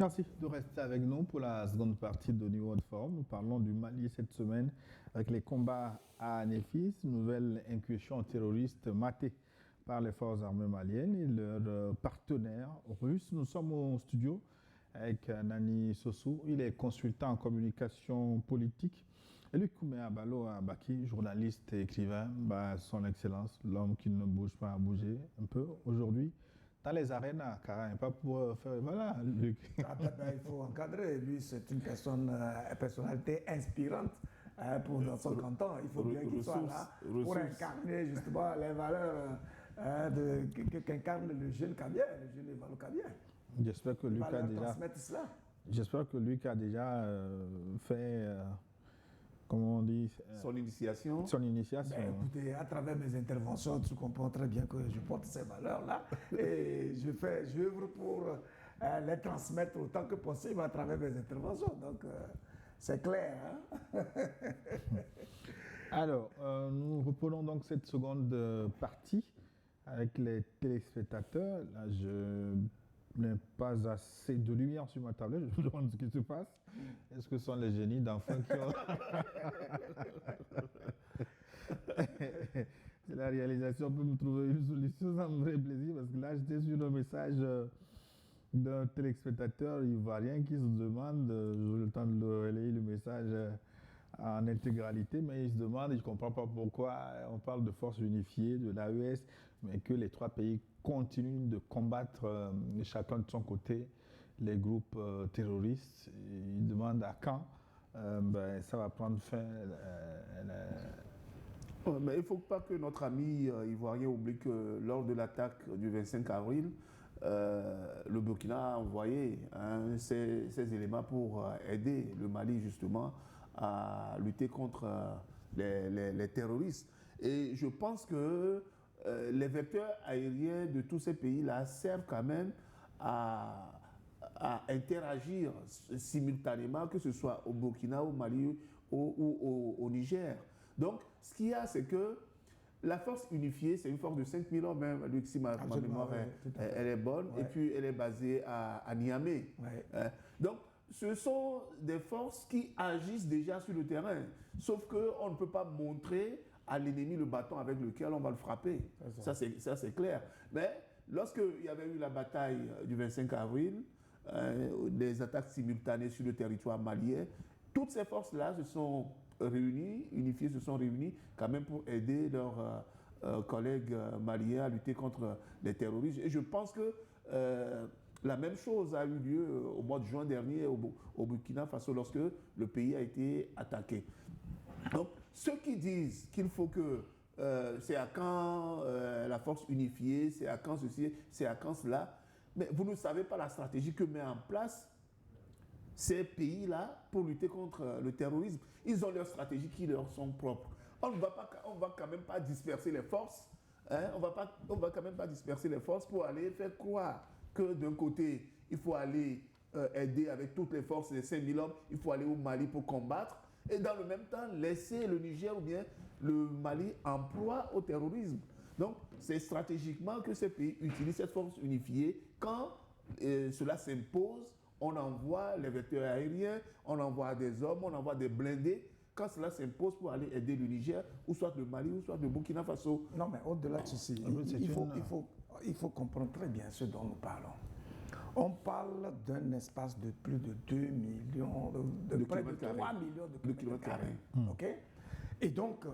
Merci de rester avec nous pour la seconde partie de New World Forum. Nous parlons du Mali cette semaine avec les combats à Néfis, nouvelle incursion terroriste matée par les forces armées maliennes et leurs partenaires russes. Nous sommes au studio avec Nani Sossou. Il est consultant en communication politique. Et Luc Koumé Abalo Abaki, journaliste et écrivain, son excellence, l'homme qui ne bouge pas à bouger un peu aujourd'hui. Dans les arènes, car pas pour faire. Voilà, Luc. Il faut encadrer. Lui, c'est une personnalité inspirante dans son canton. Il faut bien qu'il soit là pour incarner justement les valeurs qu'incarne le jeune Kabien, le jeune Evalo Kabien. J'espère que Luc a déjà. J'espère que Luc a déjà fait. Comment on dit son initiation. Son initiation. Écoutez, à travers mes interventions, tu comprends très bien que je porte ces valeurs-là et j'œuvre pour les transmettre autant que possible à travers mes interventions. Donc, c'est clair. Hein. Alors, nous reprenons donc cette seconde partie avec les téléspectateurs. Là, je n'ai pas assez de lumière sur ma tablette, je me demande ce qui se passe. Est-ce que ce sont les génies d'enfants qui ont... Si la réalisation peut me trouver une solution, ça me ferait plaisir, parce que là, j'étais sur le message d'un téléspectateur ivoirien qui se demande, j'ai eu le temps de relayer le message en intégralité, mais il se demande, et je ne comprends pas pourquoi on parle de forces unifiées, de l'AES, mais que les trois pays continuent de combattre chacun de son côté les groupes terroristes. Il demande à quand ça va prendre fin. Mais il ne faut pas que notre ami ivoirien oublie que lors de l'attaque du 25 avril, le Burkina a envoyé ces éléments pour aider le Mali justement à lutter contre les terroristes. Et je pense que les vecteurs aériens de tous ces pays-là servent quand même à interagir simultanément, que ce soit au Burkina, au Mali ou au Niger. Donc, ce qu'il y a, c'est que la force unifiée, c'est une force de 5000 hommes, même, Luc, si ma mémoire elle est bonne, et puis elle est basée à Niamey. Donc, ce sont des forces qui agissent déjà sur le terrain, sauf qu'on ne peut pas montrer à l'ennemi le bâton avec lequel on va le frapper. Ça, c'est clair. Mais lorsqu'il y avait eu la bataille du 25 avril, des attaques simultanées sur le territoire malien, toutes ces forces-là se sont réunies, unifiées, se sont réunies quand même pour aider leurs collègues maliens à lutter contre les terroristes. Et je pense que la même chose a eu lieu au mois de juin dernier au Burkina Faso lorsque le pays a été attaqué. Donc, ceux qui disent qu'il faut que c'est à quand la force unifiée, c'est à quand ceci, c'est à quand cela, mais vous ne savez pas la stratégie que met en place ces pays-là pour lutter contre le terrorisme. Ils ont leurs stratégies qui leur sont propres. On ne va quand même pas disperser les forces. Hein, on va quand même pas disperser les forces pour aller faire croire que d'un côté, il faut aller aider avec toutes les forces, les 5000 hommes, il faut aller au Mali pour combattre. Et dans le même temps, laisser le Niger ou bien le Mali en proie au terrorisme. Donc, c'est stratégiquement que ces pays utilisent cette force unifiée. Quand cela s'impose, on envoie les vecteurs aériens, on envoie des hommes, on envoie des blindés. Quand cela s'impose pour aller aider le Niger, ou soit le Mali, ou soit le Burkina Faso. Non, mais au-delà de ceci, il faut comprendre très bien ce dont nous parlons. On parle d'un espace de plus de 2 millions, de près de 3 millions de kilomètres carrés. OK? Et donc,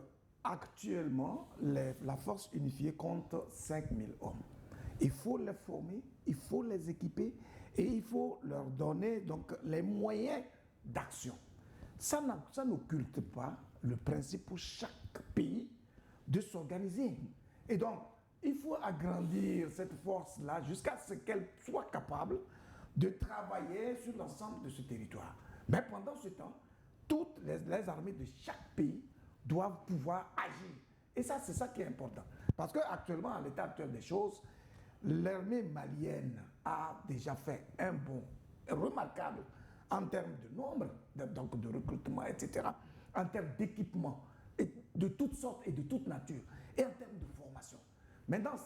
actuellement, la force unifiée compte 5000 hommes. Il faut les former, il faut les équiper et il faut leur donner donc, les moyens d'action. Ça n'occulte pas le principe pour chaque pays de s'organiser. Et donc, il faut agrandir cette force-là jusqu'à ce qu'elle soit capable de travailler sur l'ensemble de ce territoire. Mais pendant ce temps, toutes les armées de chaque pays doivent pouvoir agir. Et ça, c'est ça qui est important. Parce qu'actuellement, à l'état actuel des choses, l'armée malienne a déjà fait un bond remarquable en termes de nombre, donc de recrutement, etc., en termes d'équipement, de toutes sortes et de toute nature, et en termes de formation. Maintenant,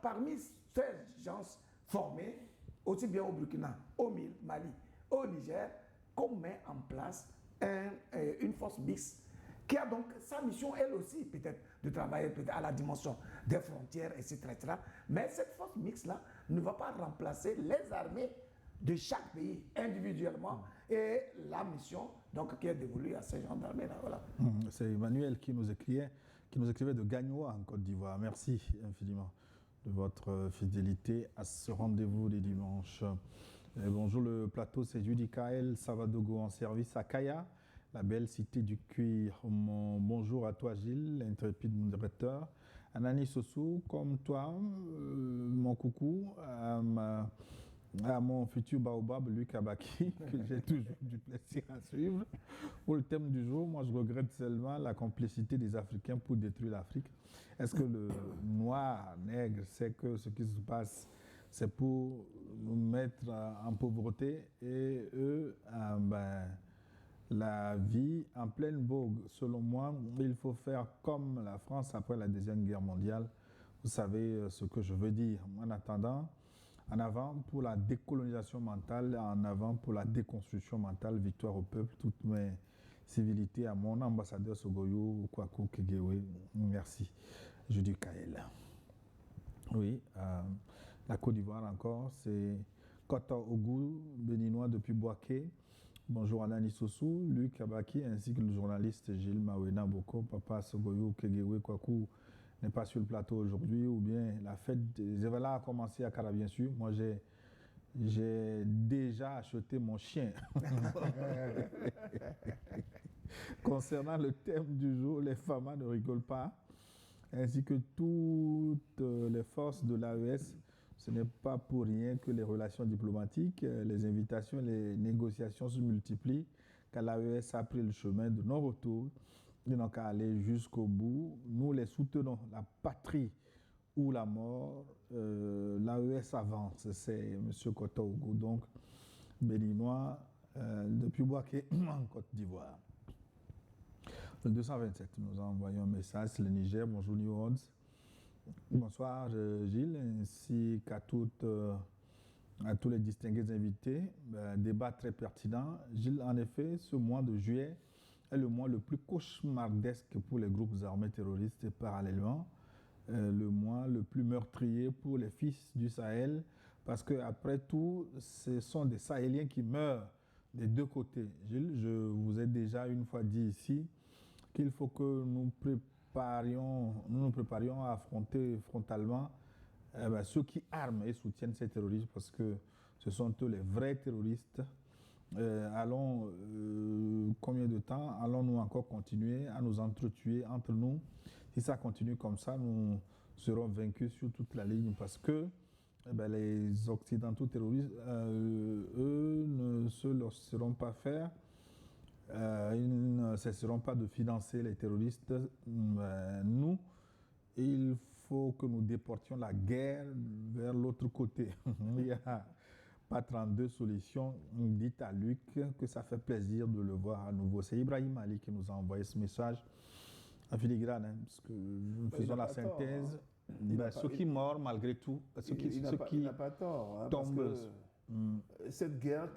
parmi ces gens formés, aussi bien au Burkina, au Mali, au Niger, qu'on met en place une force mixte qui a donc sa mission, elle aussi, peut-être, de travailler peut-être à la dimension des frontières, etc., etc. Mais cette force mixte-là ne va pas remplacer les armées de chaque pays individuellement et la mission donc, qui est dévolue à ces gendarmes-là. Voilà. C'est Emmanuel qui nous écrivait de Gagnoa en Côte d'Ivoire. Merci infiniment de votre fidélité à ce rendez-vous des dimanches. Bonjour le plateau, c'est Judy Kael Savadogo en service à Kaya, la belle cité du cuir. Bonjour à toi Gilles, l'intrépide modérateur. Anani Sossou, comme toi, mon coucou, à mon futur baobab, Luc Abaki, que j'ai toujours du plaisir à suivre. Pour le thème du jour, moi je regrette seulement la complicité des Africains pour détruire l'Afrique. Est-ce que le noir, nègre, sait que ce qui se passe, c'est pour nous mettre en pauvreté et eux, la vie en pleine vogue? Selon moi, il faut faire comme la France après la Deuxième Guerre mondiale. Vous savez ce que je veux dire. En attendant, en avant pour la décolonisation mentale, en avant pour la déconstruction mentale, victoire au peuple, toutes mes civilités à mon ambassadeur Sogoyo Kwaku Kegewe. Merci, Judy Kael. Oui, la Côte d'Ivoire encore, c'est Kota Ogou, béninois depuis Boaké. Bonjour Anani Sossou, Luc Abaki, ainsi que le journaliste Gilles Mawena Boko, Papa Sogoyo Kegewe Kwaku n'est pas sur le plateau aujourd'hui, ou bien la fête des Événements a commencé à Cara, bien sûr. Moi, j'ai déjà acheté mon chien. Concernant le thème du jour, les FAMA ne rigolent pas, ainsi que toutes les forces de l'AES. Ce n'est pas pour rien que les relations diplomatiques, les invitations, les négociations se multiplient, car l'AES a pris le chemin de non-retour. Ils n'ont qu'à aller jusqu'au bout. Nous les soutenons. La patrie ou la mort, l'AES avance. C'est M. Kota Ogou, donc béninois, depuis Boaké, en Côte d'Ivoire. Le 227, nous envoyons un message. C'est le Niger. Bonjour New Orleans. Bonsoir Gilles, ainsi qu'à tous les distingués invités. Débat très pertinent. Gilles, en effet, ce mois de juillet est le mois le plus cauchemardesque pour les groupes armés terroristes et parallèlement le mois le plus meurtrier pour les fils du Sahel, parce qu'après tout, ce sont des Sahéliens qui meurent des deux côtés. Gilles, je vous ai déjà une fois dit ici qu'il faut que nous nous préparions à affronter frontalement ceux qui arment et soutiennent ces terroristes, parce que ce sont eux les vrais terroristes. Combien de temps allons-nous encore continuer à nous entretuer entre nous? Si ça continue comme ça, nous serons vaincus sur toute la ligne, parce que les Occidentaux terroristes, eux, ne se laisseront pas faire. Ils ne cesseront pas de financer les terroristes. Nous, il faut que nous déportions la guerre vers l'autre côté. Il y a pas 32 solutions. Dites à Luc que ça fait plaisir de le voir à nouveau. C'est Ibrahim Ali qui nous a envoyé ce message en filigrane, hein, parce que nous faisons la synthèse. Ceux qui meurent malgré tout, ceux qui n'a pas tort, hein, tombent. Cette guerre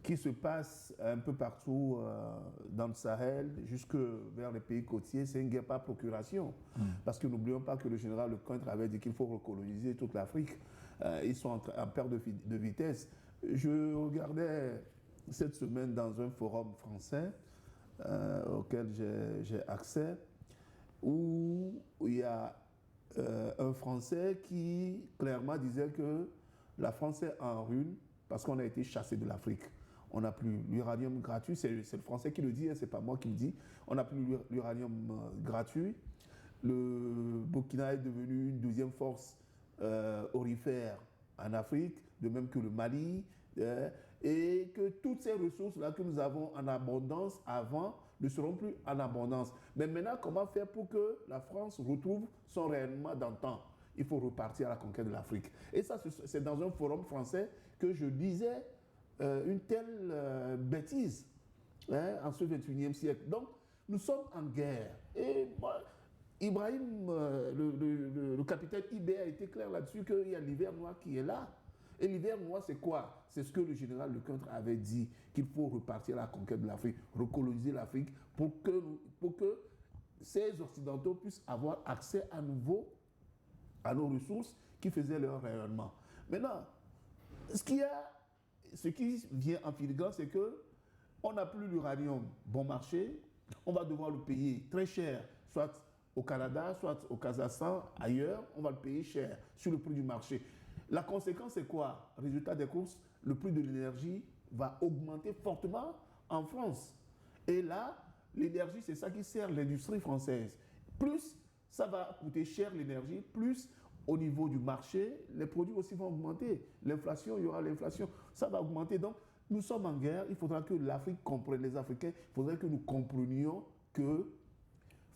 qui se passe un peu partout dans le Sahel, jusque vers les pays côtiers, c'est une guerre par procuration. Parce que n'oublions pas que le général Lecointre avait dit qu'il faut recoloniser toute l'Afrique. Ils sont en perte de vitesse. Je regardais cette semaine dans un forum français auquel j'ai accès, où il y a un Français qui clairement disait que la France est en ruine parce qu'on a été chassé de l'Afrique. On n'a plus l'uranium gratuit, c'est le Français qui le dit, hein, c'est pas moi qui le dis. On n'a plus l'uranium gratuit. Le Burkina est devenu une deuxième force aurifère en Afrique, de même que le Mali, et que toutes ces ressources-là que nous avons en abondance avant ne seront plus en abondance. Mais maintenant, comment faire pour que la France retrouve son rayonnement d'antan? Il faut repartir à la conquête de l'Afrique. Et ça, c'est dans un forum français que je disais une telle bêtise en ce 21e siècle. Donc, nous sommes en guerre. Et moi, Ibrahim, le capitaine IB a été clair là-dessus qu'il y a l'hiver noir qui est là. Et l'hiver noir, c'est quoi? C'est ce que le général Lecointre avait dit, qu'il faut repartir à la conquête de l'Afrique, recoloniser l'Afrique pour que ces Occidentaux puissent avoir accès à nouveau à nos ressources qui faisaient leur rayonnement. Maintenant, ce qui vient en filigrane, c'est qu'on n'a plus l'uranium bon marché, on va devoir le payer très cher, soit au Canada, soit au Kazakhstan, ailleurs, on va le payer cher sur le prix du marché. La conséquence, c'est quoi? Résultat des courses, le prix de l'énergie va augmenter fortement en France. Et là, l'énergie, c'est ça qui sert l'industrie française. Plus ça va coûter cher l'énergie, plus au niveau du marché, les produits aussi vont augmenter. L'inflation, il y aura l'inflation, ça va augmenter. Donc, nous sommes en guerre, il faudra que l'Afrique comprenne, les Africains, il faudrait que nous comprenions que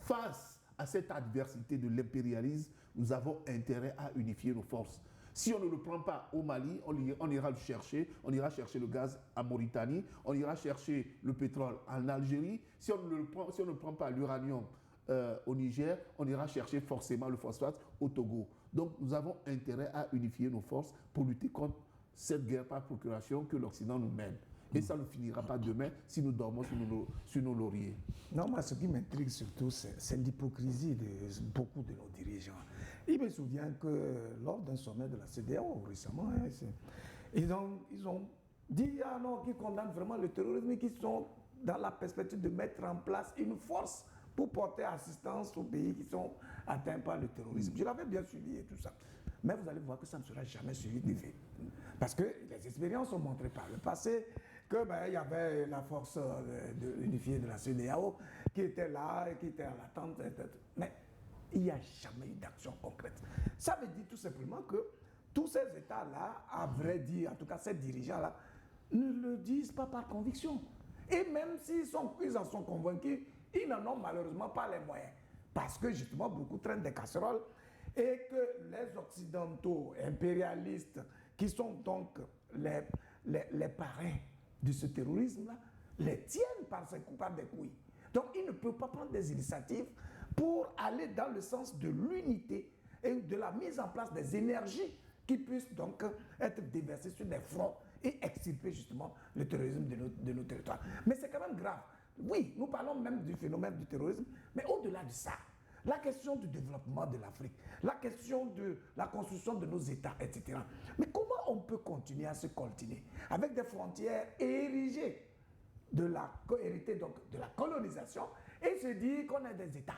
face à cette adversité de l'impérialisme, nous avons intérêt à unifier nos forces. Si on ne le prend pas au Mali, on ira le chercher. On ira chercher le gaz en Mauritanie. On ira chercher le pétrole en Algérie. Si on ne prend pas l'uranium au Niger, on ira chercher forcément le phosphate au Togo. Donc nous avons intérêt à unifier nos forces pour lutter contre cette guerre par procuration que l'Occident nous mène. Et ça ne finira pas demain si nous dormons sur nos lauriers. Non, moi, ce qui m'intrigue surtout, c'est l'hypocrisie de beaucoup de nos dirigeants. Il me souvient que lors d'un sommet de la CEDEAO récemment, ils ont dit qu'ils condamnent vraiment le terrorisme et qu'ils sont dans la perspective de mettre en place une force pour porter assistance aux pays qui sont atteints par le terrorisme. Je l'avais bien suivi et tout ça. Mais vous allez voir que ça ne sera jamais suivi de fait. Parce que les expériences ont montré par le passé qu'il y avait la force unifiée de la CEDEAO qui était là, qui était à l'attente. Mais il n'y a jamais eu d'action concrète. Ça veut dire tout simplement que tous ces États-là, à vrai dire, en tout cas ces dirigeants-là, ne le disent pas par conviction. Et même s'ils en sont convaincus, ils n'en ont malheureusement pas les moyens. Parce que justement, beaucoup traînent des casseroles et que les Occidentaux impérialistes, qui sont donc les parrains de ce terrorisme-là, les tiennent par des couilles. Donc, ils ne peuvent pas prendre des initiatives pour aller dans le sens de l'unité et de la mise en place des énergies qui puissent donc être déversées sur des fronts et extirper justement le terrorisme de nos territoires. Mais c'est quand même grave. Oui, nous parlons même du phénomène du terrorisme, mais au-delà de ça, la question du développement de l'Afrique, la question de la construction de nos États, etc. Mais comment on peut continuer à se coltiner avec des frontières érigées héritées donc de la colonisation et se dire qu'on est des États?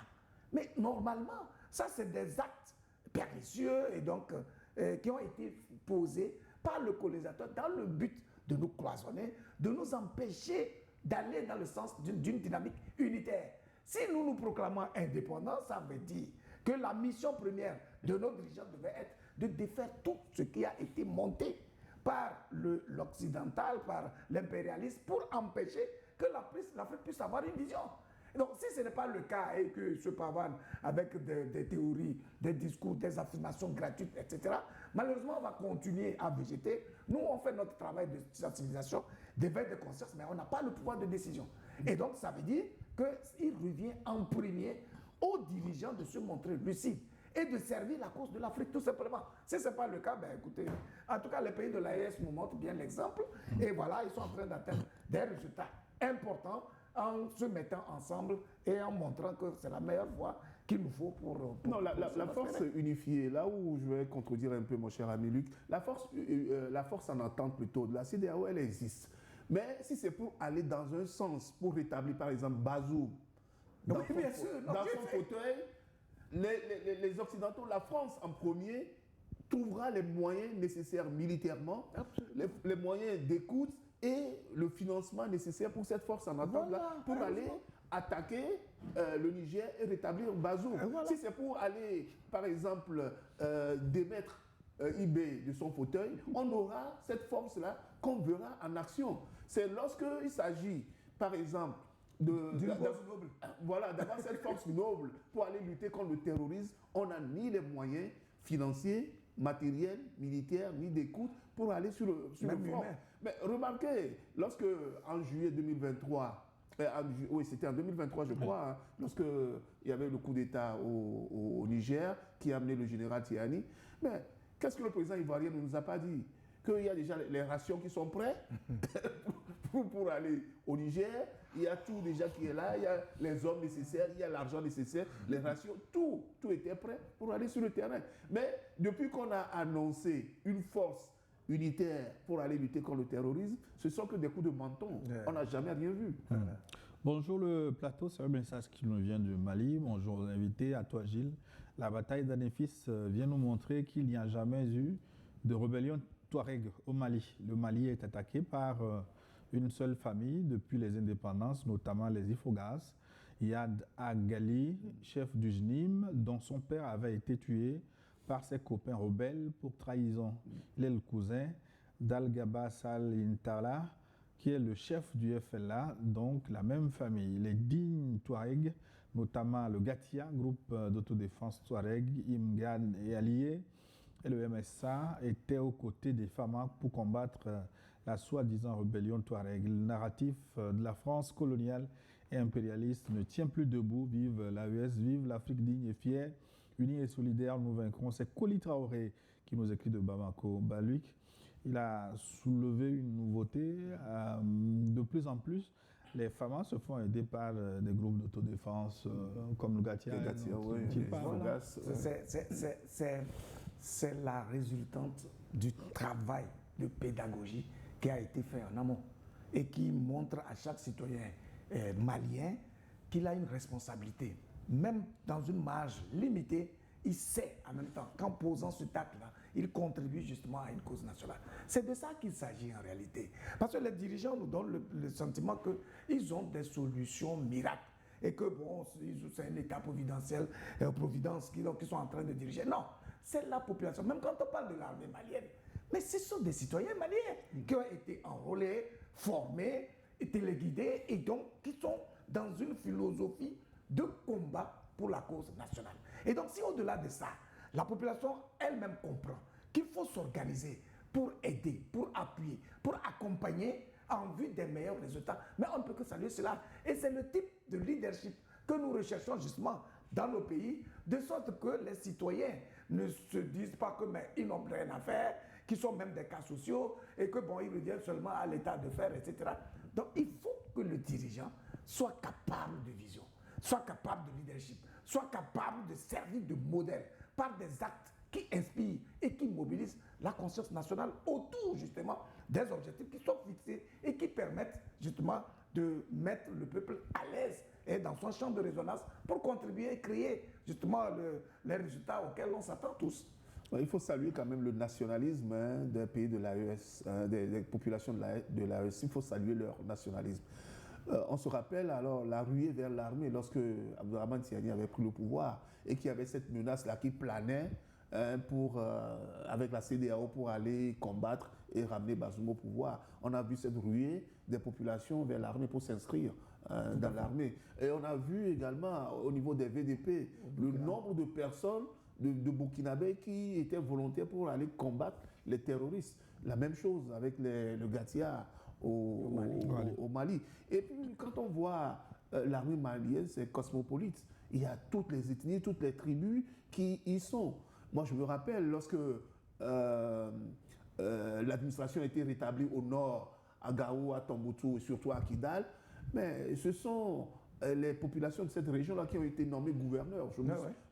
Mais normalement, ça c'est des actes pernicieux et donc qui ont été posés par le colonisateur dans le but de nous cloisonner, de nous empêcher d'aller dans le sens d'une dynamique unitaire. Si nous nous proclamons indépendants, ça veut dire que la mission première de nos dirigeants devait être de défaire tout ce qui a été monté par l'occidental, par l'impérialisme, pour empêcher que l'Afrique puisse avoir une vision. Et donc, si ce n'est pas le cas et que se pavanent avec des théories, des discours, des affirmations gratuites, etc., malheureusement, on va continuer à végéter. Nous, on fait notre travail de sensibilisation, d'éveil de conscience, mais on n'a pas le pouvoir de décision. Et donc, ça veut dire qu'il revient en premier aux dirigeants de se montrer lucides et de servir la cause de l'Afrique, tout simplement. Si ce n'est pas le cas, écoutez, en tout cas, les pays de l'AES nous montrent bien l'exemple. Et voilà, ils sont en train d'atteindre des résultats importants en se mettant ensemble et en montrant que c'est la meilleure voie qu'il nous faut pour non, la force unifiée, là où je vais contredire un peu mon cher ami Luc, la force en entente plutôt de la CEDEAO, elle existe. Mais si c'est pour aller dans un sens, pour rétablir par exemple Bazoum dans son fauteuil, les Occidentaux, la France en premier, trouvera les moyens nécessaires militairement, les moyens d'écoute et le financement nécessaire pour cette force en entente-là, pour aller attaquer le Niger et rétablir Bazoum. Si c'est pour aller, par exemple, démettre IB de son fauteuil, on aura cette force-là qu'on verra en action. C'est lorsqu'il s'agit, par exemple, d'avoir cette force noble pour aller lutter contre le terrorisme, on n'a ni les moyens financiers, matériels, militaires, ni d'écoute pour aller sur le front. Mais remarquez, lorsque en juillet 2023, oui, c'était en 2023, je crois, lorsque il y avait le coup d'État au Niger qui a amené le général Tiani, mais qu'est-ce que le président ivoirien ne nous a pas dit? qu'il y a déjà les rations qui sont prêtes pour aller au Niger. Il y a tout déjà qui est là, il y a les hommes nécessaires, il y a l'argent nécessaire, les rations, tout était prêt pour aller sur le terrain. Mais depuis qu'on a annoncé une force unitaire pour aller lutter contre le terrorisme, ce sont que des coups de menton. On n'a jamais rien vu. Bonjour le plateau, c'est un message qui nous vient du Mali. Bonjour l'invité, à toi Gilles. La bataille d'Anefis vient nous montrer qu'il n'y a jamais eu de rébellion touareg au Mali. Le Mali est attaqué par une seule famille depuis les indépendances, notamment les Ifogas. Yad Agali, chef du JNIM, dont son père avait été tué par ses copains rebelles pour trahison. Il est le cousin d'Al-Gaba Sal Intala, qui est le chef du FLA, donc la même famille. Les dignes Touareg, notamment le Gatia, groupe d'autodéfense Touareg, Imgan et alliés, et le MSA, étaient aux côtés des FAMA pour combattre la soi-disant rébellion Touareg. Le narratif de la France coloniale et impérialiste ne tient plus debout. Vive l'AES, vive l'Afrique digne et fière, unie et solidaire, nous vaincrons. C'est Koli Traoré qui nous écrit de Bamako. Baluik, il a soulevé une nouveauté. De plus en plus, les FAMA se font aider par des groupes d'autodéfense comme le Gatia. C'est la résultante du travail de pédagogie qui a été fait en amont et qui montre à chaque citoyen malien qu'il a une responsabilité. Même dans une marge limitée, il sait en même temps qu'en posant ce acte-là, il contribue justement à une cause nationale. C'est de ça qu'il s'agit en réalité. Parce que les dirigeants nous donnent le sentiment qu'ils ont des solutions miracles et que bon, c'est un État providentiel, Providence qui sont en train de diriger. Non, c'est la population. Même quand on parle de l'armée malienne, mais ce sont des citoyens maliens qui ont été enrôlés, formés, téléguidés et donc qui sont dans une philosophie de combat pour la cause nationale. Et donc si au-delà de ça, la population elle-même comprend qu'il faut s'organiser pour aider, pour appuyer, pour accompagner en vue des meilleurs résultats, mais on ne peut que saluer cela. Et c'est le type de leadership que nous recherchons justement dans nos pays, de sorte que les citoyens ne se disent pas que mais ils n'ont rien à faire, qu'ils sont même des cas sociaux et que bon, ils reviennent seulement à l'état de faire, etc. Donc il faut que le dirigeant soit capable de vision, soit capable de leadership, soit capable de servir de modèle par des actes qui inspirent et qui mobilisent la conscience nationale autour justement des objectifs qui sont fixés et qui permettent justement de mettre le peuple à l'aise et dans son champ de résonance pour contribuer et créer justement les résultats auxquels on s'attend tous. Il faut saluer quand même le nationalisme des pays de l'AES, des populations de l'AES. Il faut saluer leur nationalisme. On se rappelle alors la ruée vers l'armée lorsque Abdourahmane Tiani avait pris le pouvoir et qu'il y avait cette menace-là qui planait avec la CEDEAO pour aller combattre et ramener Bazoum au pouvoir. On a vu cette ruée des populations vers l'armée pour s'inscrire dans l'armée. Et on a vu également au niveau des VDP le nombre de personnes de Burkinabés qui étaient volontaires pour aller combattre les terroristes. La même chose avec le Gatia au Mali. Et puis quand on voit l'armée malienne, c'est cosmopolite. Il y a toutes les ethnies, toutes les tribus qui y sont. Moi, je me rappelle lorsque l'administration a été rétablie au nord, à Gao, à Tombouctou et surtout à Kidal, mais ce sont les populations de cette région-là qui ont été nommées gouverneurs.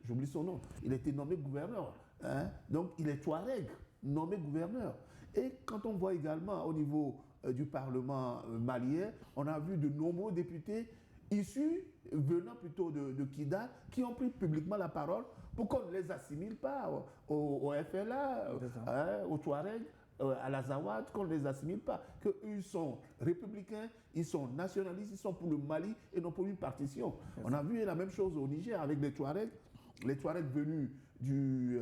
J'oublie son nom. Il a été nommé gouverneur. Hein? Donc, il est Touareg, nommé gouverneur. Et quand on voit également au niveau du Parlement malien, on a vu de nombreux députés issus, venant plutôt de Kidal, qui ont pris publiquement la parole pour qu'on ne les assimile pas au FLA, au Touareg, à l'Azawad, qu'on ne les assimile pas. Qu'eux sont républicains, ils sont nationalistes, ils sont pour le Mali et non pour une partition. On a vu la même chose au Niger avec les Touaregs venus du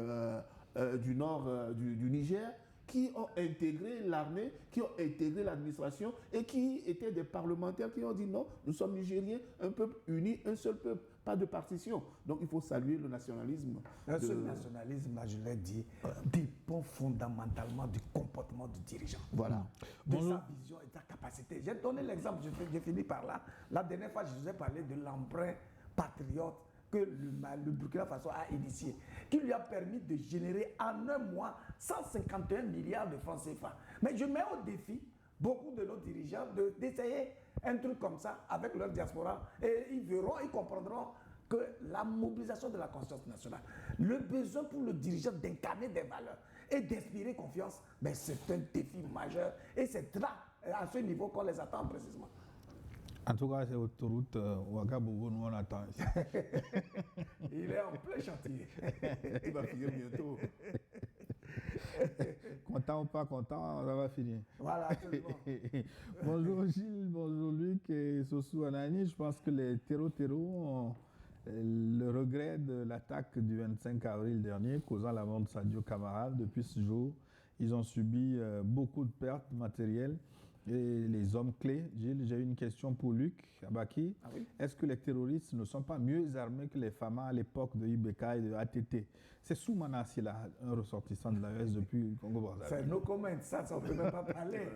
nord du Niger, qui ont intégré l'armée, qui ont intégré l'administration et qui étaient des parlementaires qui ont dit non, nous sommes Nigériens, un peuple uni, un seul peuple, pas de partition. Donc il faut saluer le nationalisme. Ce nationalisme, je l'ai dit, dépend fondamentalement du comportement du dirigeant. Voilà. De sa vision et de sa capacité. J'ai donné l'exemple, je finis par là. La dernière fois, je vous ai parlé de l'emprunt patriote que le Burkina Faso a initié, qui lui a permis de générer en un mois 151 milliards de francs CFA. Mais je mets au défi beaucoup de nos dirigeants d'essayer un truc comme ça avec leur diaspora et ils verront, ils comprendront que la mobilisation de la conscience nationale, le besoin pour le dirigeant d'incarner des valeurs et d'inspirer confiance, ben c'est un défi majeur et c'est là, à ce niveau qu'on les attend précisément. En tout cas, c'est autoroute Ouagabougou, nous on attend. Il est en plein chantier. Il va finir bientôt. Content ou pas content, ça va finir. Voilà, absolument. Bonjour Gilles, bonjour Luc et Sossou Anani. Je pense que les terreaux ont le regret de l'attaque du 25 avril dernier causant la mort de Sadio Camara. Depuis ce jour, ils ont subi beaucoup de pertes matérielles. Et les hommes clés, Gilles, j'ai une question pour Luc Abaki. Ah oui? Est-ce que les terroristes ne sont pas mieux armés que les FAMA à l'époque de IBK et de ATT? C'est Soumana Silla, un ressortissant de l'AES depuis Congo-Brazzaville. C'est no comment, ça on ne peut même pas parler.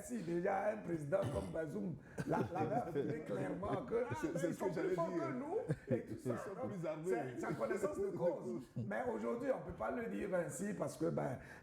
Si déjà un président comme Bazoum l'avait affirmé clairement que c'est ce que j'allais dire. Que nous, et tout ça, c'est sa connaissance de cause. Mais aujourd'hui, on ne peut pas le dire ainsi parce que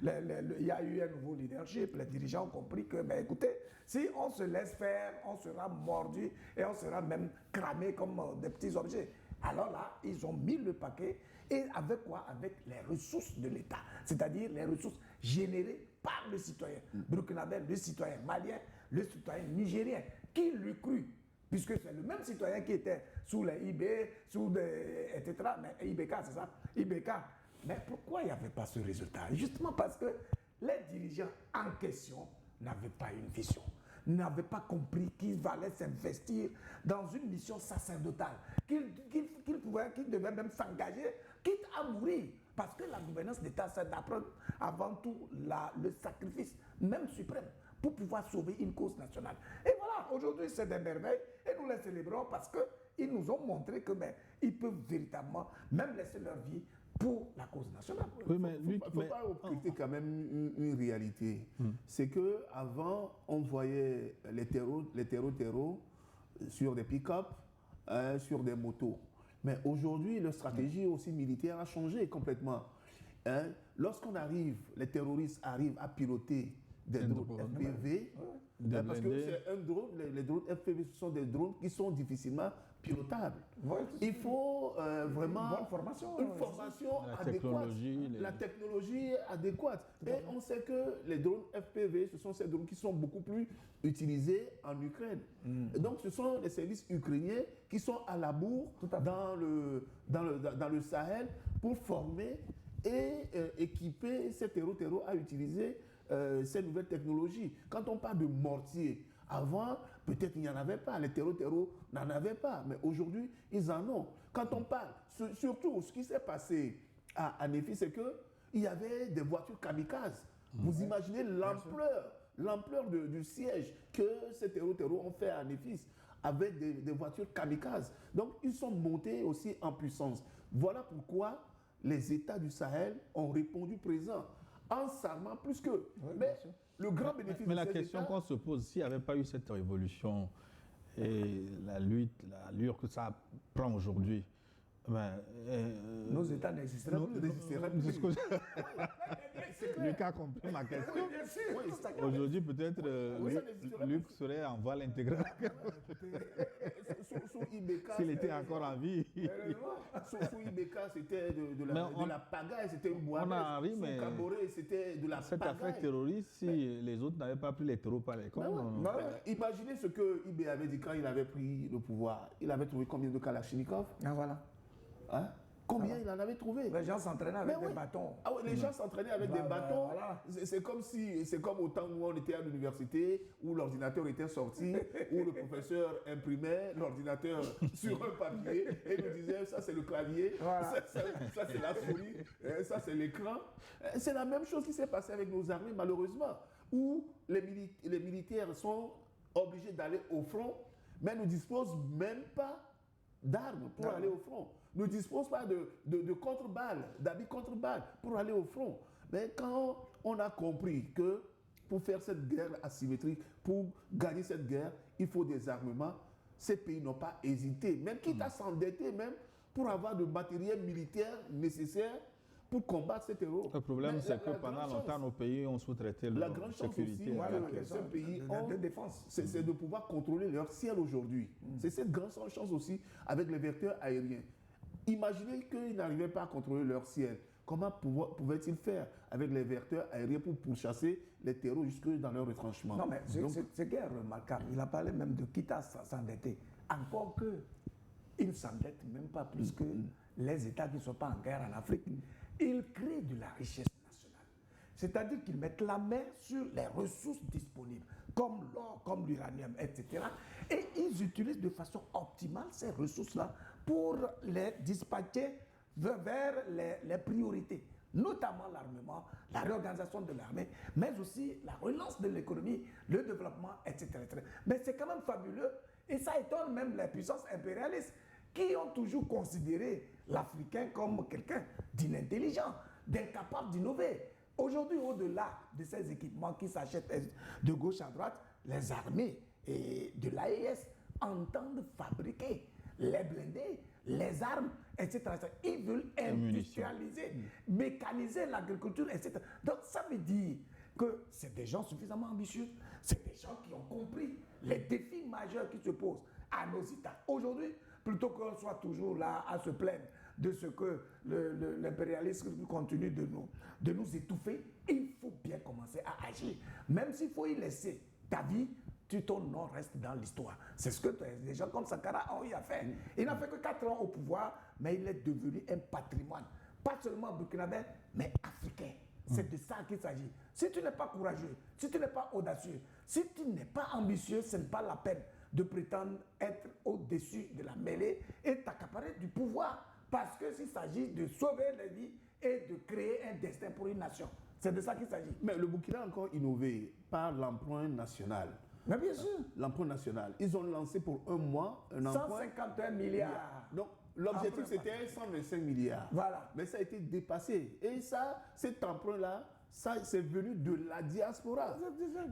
il y a eu un nouveau leadership. Les dirigeants ont compris que, écoutez, si on se laisse faire, on sera mordu et on sera même cramé comme des petits objets. Alors là, ils ont mis le paquet. Et avec quoi? Avec les ressources de l'État. C'est-à-dire les ressources générées par le citoyen burkinabé, le citoyen malien, le citoyen nigérien. Qui l'eût cru? Puisque c'est le même citoyen qui était sous les IB, etc. Mais IBK, c'est ça? IBK. Mais pourquoi il n'y avait pas ce résultat? Justement parce que les dirigeants en question n'avaient pas une vision, n'avaient pas compris qu'il fallait s'investir dans une mission sacerdotale, qu'ils devaient même s'engager, quitte à mourir. Parce que la gouvernance d'État, c'est d'apprendre avant tout le sacrifice, même suprême, pour pouvoir sauver une cause nationale. Et voilà, aujourd'hui, c'est des merveilles, et nous les célébrons parce qu'ils nous ont montré que ils peuvent véritablement même laisser leur vie pour la cause nationale. Oui, mais Il ne faut pas occulter quand même une réalité. C'est qu'avant, on voyait les terreaux sur des pick-up, sur des motos. Mais aujourd'hui, leur stratégie aussi militaire a changé complètement. Lorsqu'on arrive, les terroristes arrivent à piloter des drones FPV, parce que c'est un drone, les drones FPV, ce sont des drones qui sont difficilement pilotables. Il faut vraiment une formation adéquate, la technologie adéquate. Et on sait que les drones FPV, ce sont ces drones qui sont beaucoup plus utilisés en Ukraine. Et donc ce sont les services ukrainiens qui sont à la bourre dans le Sahel pour former et équiper ces terreaux à utiliser ces nouvelles technologies. Quand on parle de mortier, avant, peut-être il n'y en avait pas, les terreaux n'en avaient pas, mais aujourd'hui, ils en ont. Quand on parle, surtout, ce qui s'est passé à Néfi, c'est qu'il y avait des voitures kamikazes. Vous imaginez l'ampleur du siège que ces terreaux ont fait à Néfi avec des voitures kamikazes. Donc, ils sont montés aussi en puissance. Voilà pourquoi les États du Sahel ont répondu présent en s'armant plus qu'eux. Mais le grand bénéfice mais la question qu'on se pose, s'il n'y avait pas eu cette révolution et l'allure que ça prend aujourd'hui, nos États n'existeraient plus. Lucas a compris ma question. Oui, bien sûr. Aujourd'hui, peut-être Luc serait en voile intégrale. S'il était encore en vie. Sous IBK, c'était de la pagaille, c'était une boîte. On a ri, mais Camboré, c'était de la cette pagaille. affaire terroriste, si les autres n'avaient pas pris les terreaux par les cornes. Imaginez ce que IB avait dit quand il avait pris le pouvoir. Il avait trouvé combien de Kalachnikov? Ah voilà. Hein? Combien il en avait trouvé? Les gens s'entraînaient avec des bâtons. Ah oui, les gens s'entraînaient avec des bâtons. Voilà. C'est comme au temps où on était à l'université, où l'ordinateur était sorti, où le professeur imprimait l'ordinateur sur un papier et nous disait ça c'est le clavier, voilà. ça c'est la souris, ça c'est l'écran. C'est la même chose qui s'est passée avec nos armées malheureusement, où les militaires sont obligés d'aller au front, mais ne disposent même pas d'armes pour aller au front. Ne dispose pas de contre-balles, d'habits contre-balles pour aller au front. Mais quand on a compris que pour faire cette guerre asymétrique, pour gagner cette guerre, il faut des armements, ces pays n'ont pas hésité, même quitte à s'endetter même pour avoir le matériel militaire nécessaire pour combattre ces terreurs. Le problème, c'est que pendant longtemps, nos pays ont sous-traité la sécurité. Que ces pays ont de défense, c'est de pouvoir contrôler leur ciel aujourd'hui. C'est cette grande chance aussi avec les vecteurs aériens. Imaginez qu'ils n'arrivaient pas à contrôler leur ciel. Comment pouvaient-ils faire avec les vecteurs aériens pour pourchasser les terreaux jusque dans leur retranchement? Non, mais ce qui est remarquable, il a parlé même de quitte à s'endetter. Encore que, il ne s'endette même pas plus que les États qui ne sont pas en guerre en Afrique. Ils créent de la richesse nationale. C'est-à-dire qu'ils mettent la main sur les ressources disponibles, comme l'or, comme l'uranium, etc. Et ils utilisent de façon optimale ces ressources-là pour les dispatcher vers les priorités, notamment l'armement, la réorganisation de l'armée, mais aussi la relance de l'économie, le développement, etc. Mais c'est quand même fabuleux et ça étonne même les puissances impérialistes qui ont toujours considéré l'Africain comme quelqu'un d'inintelligent, d'incapable d'innover. Aujourd'hui, au-delà de ces équipements qui s'achètent de gauche à droite, les armées de l'AES entendent fabriquer les blindés, les armes, etc. Ils veulent industrialiser, mécaniser l'agriculture, etc. Donc ça veut dire que c'est des gens suffisamment ambitieux, c'est des gens qui ont compris les défis majeurs qui se posent à nos États. Aujourd'hui, plutôt qu'on soit toujours là à se plaindre de ce que l'impérialisme continue de nous étouffer, il faut bien commencer à agir. Même s'il faut y laisser ta vie, ton nom reste dans l'histoire. C'est ce que des gens comme Sankara ont eu à faire. Il n'a fait que 4 ans au pouvoir, mais il est devenu un patrimoine. Pas seulement burkinabé, mais africain. C'est de ça qu'il s'agit. Si tu n'es pas courageux, si tu n'es pas audacieux, si tu n'es pas ambitieux, ce n'est pas la peine de prétendre être au-dessus de la mêlée et t'accaparer du pouvoir. Parce que s'il s'agit de sauver les vies et de créer un destin pour une nation. C'est de ça qu'il s'agit. Mais le Burkina a encore innové par l'emprunt national. Mais bien sûr. L'emprunt national. Ils ont lancé pour un mois un emprunt. 151 milliards. Donc, l'objectif, c'était 125 milliards. Voilà. Mais ça a été dépassé. Et ça, cet emprunt-là, ça, c'est venu de la diaspora.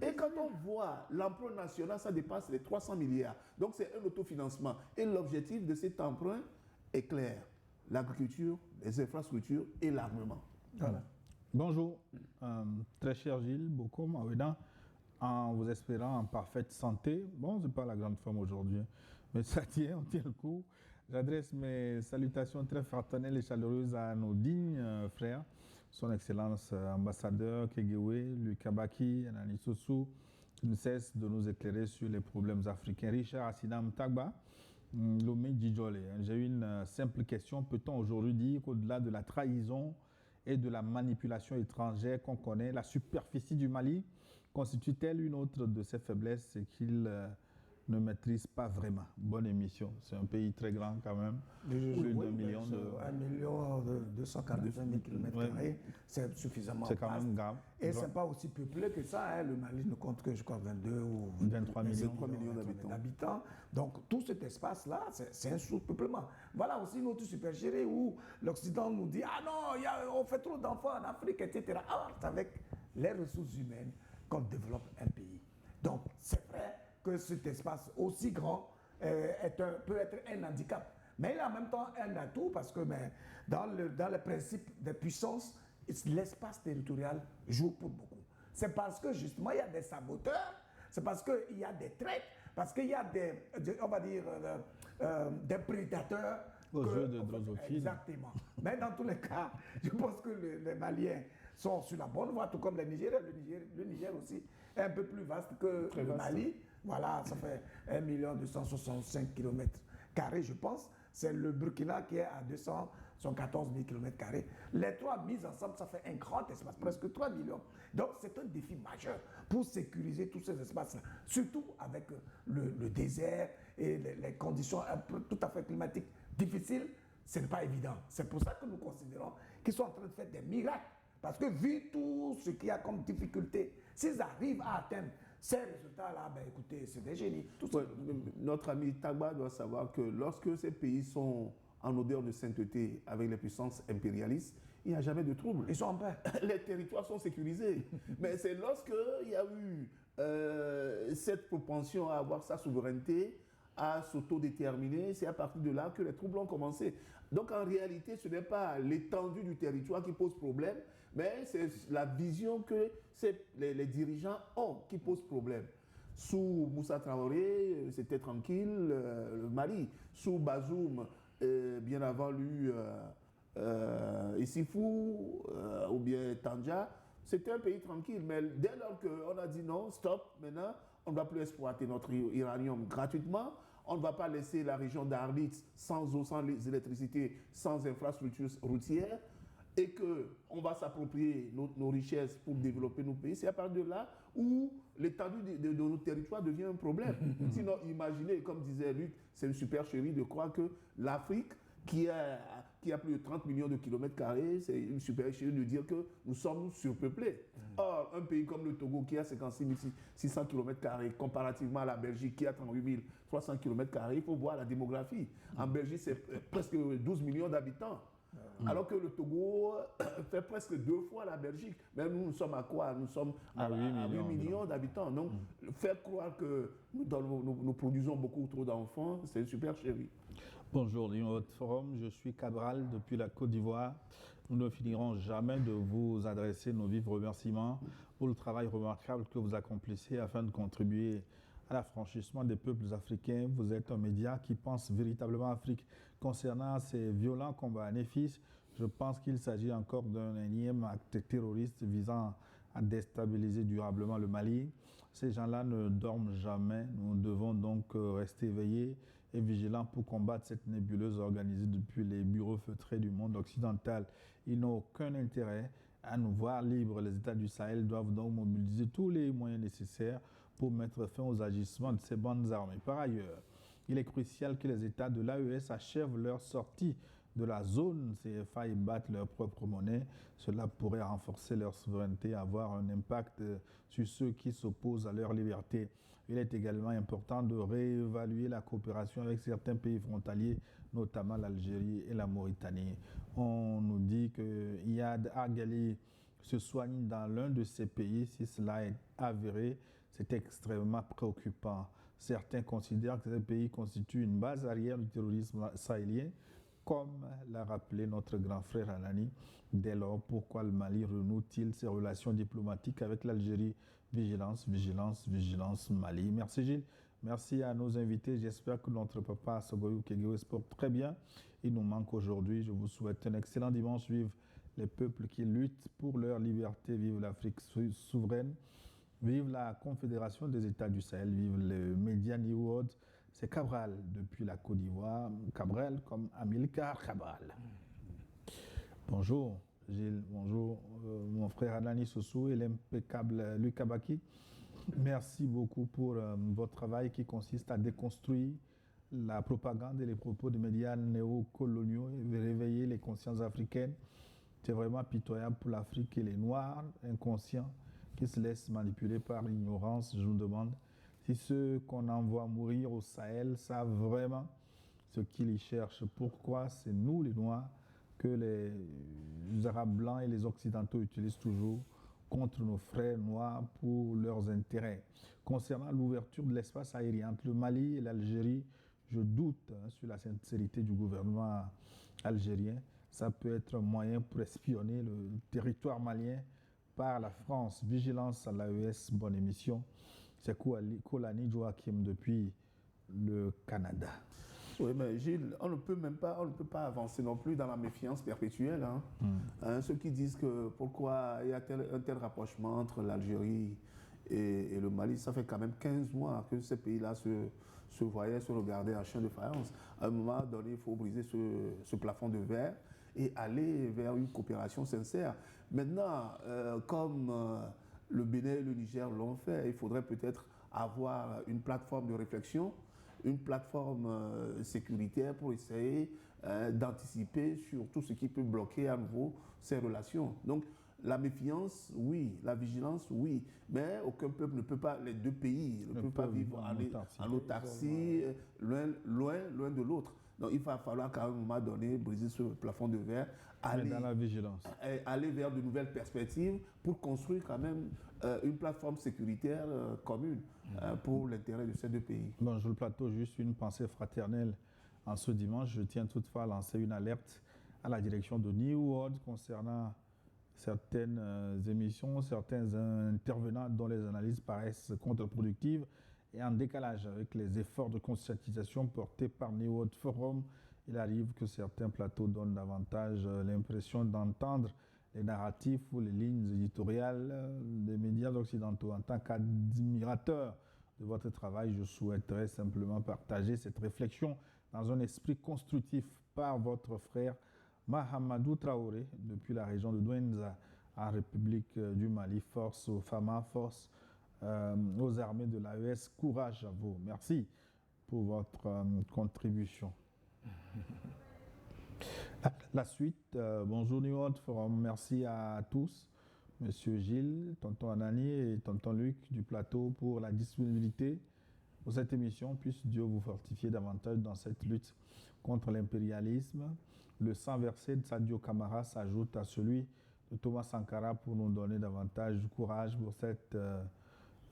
Et quand on voit l'emprunt national, ça dépasse les 300 milliards. Donc, c'est un autofinancement. Et l'objectif de cet emprunt est clair. L'agriculture, les infrastructures et l'armement. Voilà. Bonjour, très cher Gilles Bokom Aouedan. En vous espérant en parfaite santé. Bon, ce n'est pas la grande forme aujourd'hui, mais ça tient, on tient le coup. J'adresse mes salutations très fraternelles et chaleureuses à nos dignes frères, son Excellence ambassadeur Kegewe, Lucas Baki, Anani Sossou, qui ne cesse de nous éclairer sur les problèmes africains. Richard Assinam Tagba, Lomé Djidjole. J'ai une simple question. Peut-on aujourd'hui dire qu'au-delà de la trahison et de la manipulation étrangère qu'on connaît, la superficie du Mali constitue-t-elle une autre de ses faiblesses et qu'il ne maîtrise pas vraiment? Bonne émission. C'est un pays très grand quand même. Plus d'1 million de... 1,245 000 km², c'est suffisamment C'est quand même grave. Et ce n'est pas aussi peuplé que ça. Hein. Le Mali ne compte que, je crois, 22 ou 23 millions d'habitants. Donc, tout cet espace-là, c'est un sous-peuplement. Voilà aussi notre supercherie où l'Occident nous dit « Ah non, on fait trop d'enfants en Afrique, etc. » Alors, c'est avec les ressources humaines qu'on développe un pays. Donc, c'est vrai que cet espace aussi grand peut être un handicap. Mais il a en même temps un atout parce que dans le principe de puissance, l'espace territorial joue pour beaucoup. C'est parce que justement, il y a des saboteurs, c'est parce qu'il y a des traites, parce qu'il y a on va dire, des prédateurs. Aux yeux de drosophiles. Exactement. Mais dans tous les cas, je pense que les Maliens sont sur la bonne voie, tout comme les Nigériens. Le Niger aussi est un peu plus vaste que le Mali. Voilà, ça fait 1 265 km², je pense. C'est le Burkina qui est à 214 000 km². Les trois mis ensemble, ça fait un grand espace, presque 3 millions. Donc, c'est un défi majeur pour sécuriser tous ces espaces-là. Surtout avec le désert et les conditions tout à fait climatiques difficiles, ce n'est pas évident. C'est pour ça que nous considérons qu'ils sont en train de faire des miracles. Parce que vu tout ce qu'il y a comme difficulté, s'ils arrivent à atteindre ces résultats-là, écoutez, c'est des génies. Notre ami Tagba doit savoir que lorsque ces pays sont en odeur de sainteté avec les puissances impérialistes, il n'y a jamais de trouble. Ils sont en paix. Les territoires sont sécurisés. Mais c'est lorsqu'il y a eu cette propension à avoir sa souveraineté, à s'autodéterminer. C'est à partir de là que les troubles ont commencé. Donc en réalité, ce n'est pas l'étendue du territoire qui pose problème, mais c'est la vision que les dirigeants ont qui pose problème. Sous Moussa Traoré, c'était tranquille, le Mali. Sous Bazoum, bien avant lui, Issifou ou bien Tandja, c'était un pays tranquille. Mais dès lors qu'on a dit non, stop, maintenant, on ne va plus exploiter notre uranium gratuitement. On ne va pas laisser la région d'Arlit sans eau, sans électricité, sans infrastructures routières, et qu'on va s'approprier nos richesses pour développer nos pays. C'est à partir de là où l'étendue de nos territoires devient un problème. Sinon, imaginez, comme disait Luc, c'est une supercherie de croire que l'Afrique, qui a plus de 30 millions de kilomètres carrés, c'est une supercherie de dire que nous sommes surpeuplés. Or, un pays comme le Togo, qui a 56 600 kilomètres carrés, comparativement à la Belgique, qui a 38 300 kilomètres carrés, il faut voir la démographie. En Belgique, c'est presque 12 millions d'habitants. Alors que le Togo fait presque 2 fois la Belgique. Mais nous sommes à quoi? Nous sommes à 8 millions d'habitants. Donc, faire croire que nous produisons beaucoup trop d'enfants, c'est une supercherie. Bonjour, New World Forum, je suis Cabral depuis la Côte d'Ivoire. Nous ne finirons jamais de vous adresser nos vifs remerciements pour le travail remarquable que vous accomplissez afin de contribuer à l'affranchissement des peuples africains. Vous êtes un média qui pense véritablement à l'Afrique. Concernant ces violents combats à Néfis, je pense qu'il s'agit encore d'un énième acte terroriste visant à déstabiliser durablement le Mali. Ces gens-là ne dorment jamais. Nous devons donc rester éveillés et vigilants pour combattre cette nébuleuse organisée depuis les bureaux feutrés du monde occidental. Ils n'ont aucun intérêt à nous voir libres. Les États du Sahel doivent donc mobiliser tous les moyens nécessaires pour mettre fin aux agissements de ces bandes armées. Par ailleurs, il est crucial que les États de l'AES achèvent leur sortie de la zone CFA et battent leur propre monnaie. Cela pourrait renforcer leur souveraineté et avoir un impact sur ceux qui s'opposent à leur liberté. Il est également important de réévaluer la coopération avec certains pays frontaliers, notamment l'Algérie et la Mauritanie. On nous dit que Iyad Aghali se soigne dans l'un de ces pays. Si cela est avéré, c'est extrêmement préoccupant. Certains considèrent que ces pays constituent une base arrière du terrorisme sahélien, comme l'a rappelé notre grand frère Alani. Dès lors, pourquoi le Mali renoue-t-il ses relations diplomatiques avec l'Algérie? Vigilance, vigilance, vigilance, Mali. Merci Gilles, merci à nos invités. J'espère que notre papa Sogoyou Kegeo se porte très bien. Il nous manque aujourd'hui. Je vous souhaite un excellent dimanche. Vive les peuples qui luttent pour leur liberté. Vive l'Afrique souveraine. Vive la Confédération des États du Sahel. Vive le Média New World. C'est Cabral depuis la Côte d'Ivoire. Cabral comme Amilcar Cabral. Bonjour Gilles, bonjour mon frère Alani Sossou et l'impeccable Luc Kabaki. Merci beaucoup pour votre travail qui consiste à déconstruire la propagande et les propos des médias néocoloniaux et réveiller les consciences africaines. C'est vraiment pitoyable pour l'Afrique et les Noirs inconscients qui se laissent manipuler par l'ignorance. Je nous demande si ceux qu'on envoie mourir au Sahel savent vraiment ce qu'ils y cherchent. Pourquoi c'est nous les Noirs que les Arabes blancs et les Occidentaux utilisent toujours contre nos frères noirs pour leurs intérêts. Concernant l'ouverture de l'espace aérien entre le Mali et l'Algérie, je doute sur la sincérité du gouvernement algérien. Ça peut être un moyen pour espionner le territoire malien par la France. Vigilance à l'AES, bonne émission. C'est Kolani Joachim depuis le Canada. Oui, mais Gilles, on ne peut pas avancer non plus dans la méfiance perpétuelle. Ceux qui disent que pourquoi il y a un tel rapprochement entre l'Algérie et le Mali, ça fait quand même 15 mois que ces pays-là se voyaient, se regardaient en chien de faïence. À un moment donné, il faut briser ce plafond de verre et aller vers une coopération sincère. Maintenant, comme le Bénin et le Niger l'ont fait, il faudrait peut-être avoir une plateforme de réflexion, une plateforme sécuritaire pour essayer d'anticiper sur tout ce qui peut bloquer à nouveau ces relations. Donc, la méfiance, oui. La vigilance, oui. Mais aucun peuple ne peut pas, les deux pays ne peuvent pas vivre en autarcie, loin de l'autre. Donc il va falloir qu'à un moment donné, briser ce plafond de verre, aller dans la vigilance. Aller vers de nouvelles perspectives pour construire quand même une plateforme sécuritaire commune pour l'intérêt de ces deux pays. Bonjour le plateau, juste une pensée fraternelle en ce dimanche. Je tiens toutefois à lancer une alerte à la direction de New World concernant certaines émissions, certains intervenants dont les analyses paraissent contre-productives et en décalage avec les efforts de conscientisation portés par New World Forum. Il arrive que certains plateaux donnent davantage l'impression d'entendre les narratifs ou les lignes éditoriales des médias occidentaux. En tant qu'admirateur de votre travail, je souhaiterais simplement partager cette réflexion dans un esprit constructif par votre frère Mahamadou Traoré, depuis la région de Douenza, en République du Mali. Force aux FAMA, force aux armées de l'AES. Courage à vous. Merci pour votre contribution. La suite, bonjour New World Forum, merci à tous, Monsieur Gilles, Tonton Anani et Tonton Luc du plateau pour la disponibilité pour cette émission. Puisse Dieu vous fortifier davantage dans cette lutte contre l'impérialisme. Le sang versé de Sadio Camara s'ajoute à celui de Thomas Sankara pour nous donner davantage de courage pour cette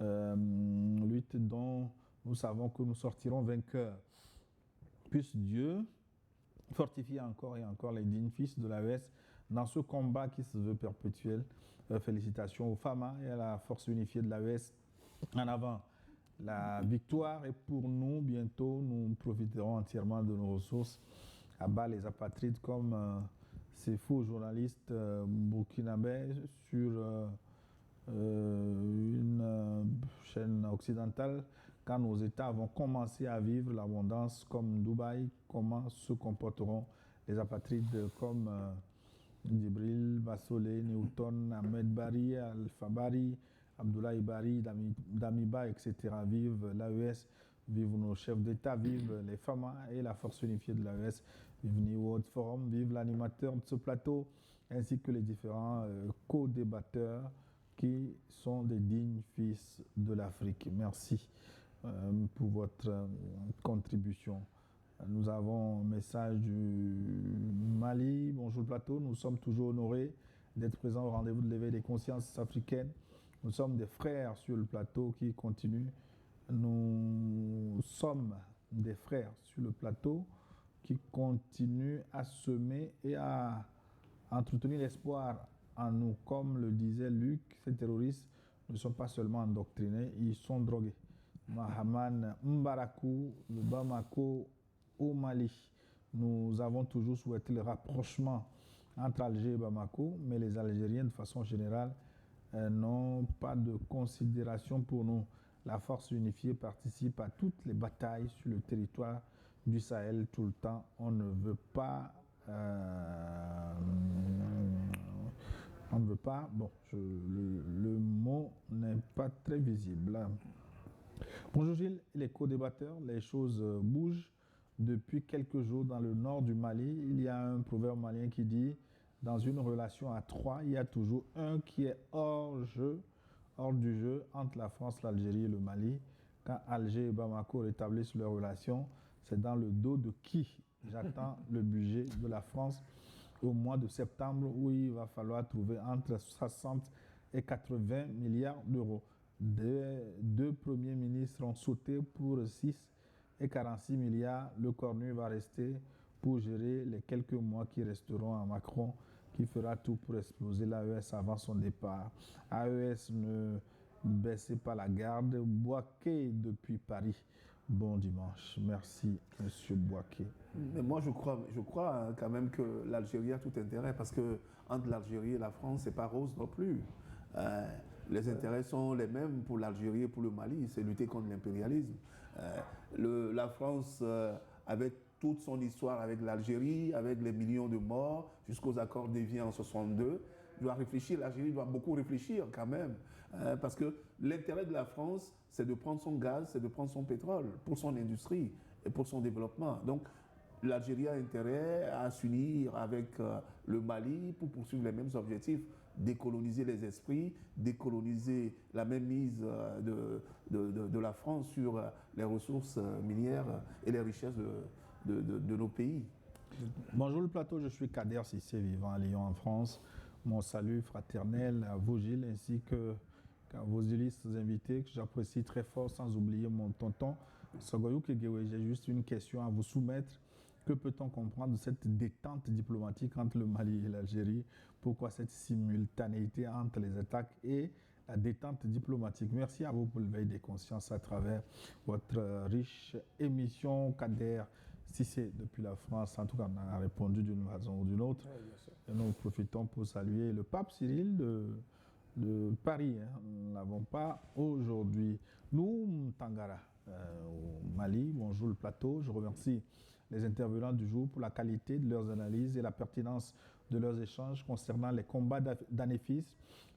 lutte dont nous savons que nous sortirons vainqueurs. Puisse Dieu fortifier encore et encore les dignes fils de l'AES dans ce combat qui se veut perpétuel. Félicitations aux FAMA et à la force unifiée de l'AES. En avant, la victoire est pour nous. Bientôt, nous profiterons entièrement de nos ressources à bas les apatrides comme ces faux journalistes burkinabés sur une chaîne occidentale. Quand nos États vont commencer à vivre l'abondance comme Dubaï, comment se comporteront les apatrides comme Djibril, Bassolé, Newton, Ahmed Bari, Alpha Bari, Abdoulaye Bari, Damiba, etc. Vive l'AES, vive nos chefs d'État, vive les FAMA et la force unifiée de l'AES, vive New World Forum, vive l'animateur de ce plateau, ainsi que les différents co-débatteurs qui sont des dignes fils de l'Afrique. Merci pour votre contribution. Nous avons un message du Mali. Bonjour le plateau, nous sommes toujours honorés d'être présents au rendez-vous de l'éveil des consciences africaines. Nous sommes des frères sur le plateau qui continuent. Nous sommes des frères sur le plateau qui continuent à semer et à entretenir l'espoir en nous. Comme le disait Luc, ces terroristes ne sont pas seulement endoctrinés, ils sont drogués. Mahaman Mbarakou, de Bamako au Mali. Nous avons toujours souhaité le rapprochement entre Alger et Bamako, mais les Algériens, de façon générale, n'ont pas de considération pour nous. La force unifiée participe à toutes les batailles sur le territoire du Sahel tout le temps. On ne veut pas... Bon, le mot n'est pas très visible. Bonjour Gilles, les co-débatteurs, les choses bougent depuis quelques jours dans le nord du Mali. Il y a un proverbe malien qui dit « Dans une relation à trois, il y a toujours un qui est hors du jeu entre la France, l'Algérie et le Mali. Quand Alger et Bamako rétablissent leur relation, c'est dans le dos de qui j'attends le budget de la France au mois de septembre où il va falloir trouver entre 60 et 80 milliards d'euros. Deux premiers ministres ont sauté pour 6 et 46 milliards. Le cornu va rester pour gérer les quelques mois qui resteront à Macron, qui fera tout pour exploser l'AES avant son départ. AES, ne baissez pas la garde. Boaké depuis Paris. Bon dimanche. Merci, Monsieur Boaké. Mais moi, je crois quand même que l'Algérie a tout intérêt, parce que entre l'Algérie et la France, c'est pas rose non plus. Les intérêts sont les mêmes pour l'Algérie et pour le Mali, c'est lutter contre l'impérialisme. La France, avec toute son histoire avec l'Algérie, avec les millions de morts, jusqu'aux accords d'Évian en 62, doit réfléchir, l'Algérie doit beaucoup réfléchir quand même. Parce que l'intérêt de la France, c'est de prendre son gaz, c'est de prendre son pétrole pour son industrie et pour son développement. Donc, l'Algérie a intérêt à s'unir avec le Mali pour poursuivre les mêmes objectifs, décoloniser les esprits, décoloniser la même mise de la France sur les ressources minières et les richesses de nos pays. Bonjour le plateau, je suis Kader Sissé, vivant à Lyon en France. Mon salut fraternel à vous Gilles ainsi qu'à vos illustres invités que j'apprécie très fort, sans oublier mon tonton Sogoyou Kegewe. J'ai juste une question à vous soumettre. Que peut-on comprendre de cette détente diplomatique entre le Mali et l'Algérie? Pourquoi cette simultanéité entre les attaques et la détente diplomatique? Merci à vous pour l'éveil des consciences à travers votre riche émission. Kader Sissé depuis la France, en tout cas, on a répondu d'une façon ou d'une autre. Et nous profitons pour saluer le pape Cyril de Paris. Nous ne l'avons pas aujourd'hui. Nous, Tangara, au Mali, bonjour le plateau. Je remercie les intervenants du jour pour la qualité de leurs analyses et la pertinence de leurs échanges concernant les combats d'Anefis.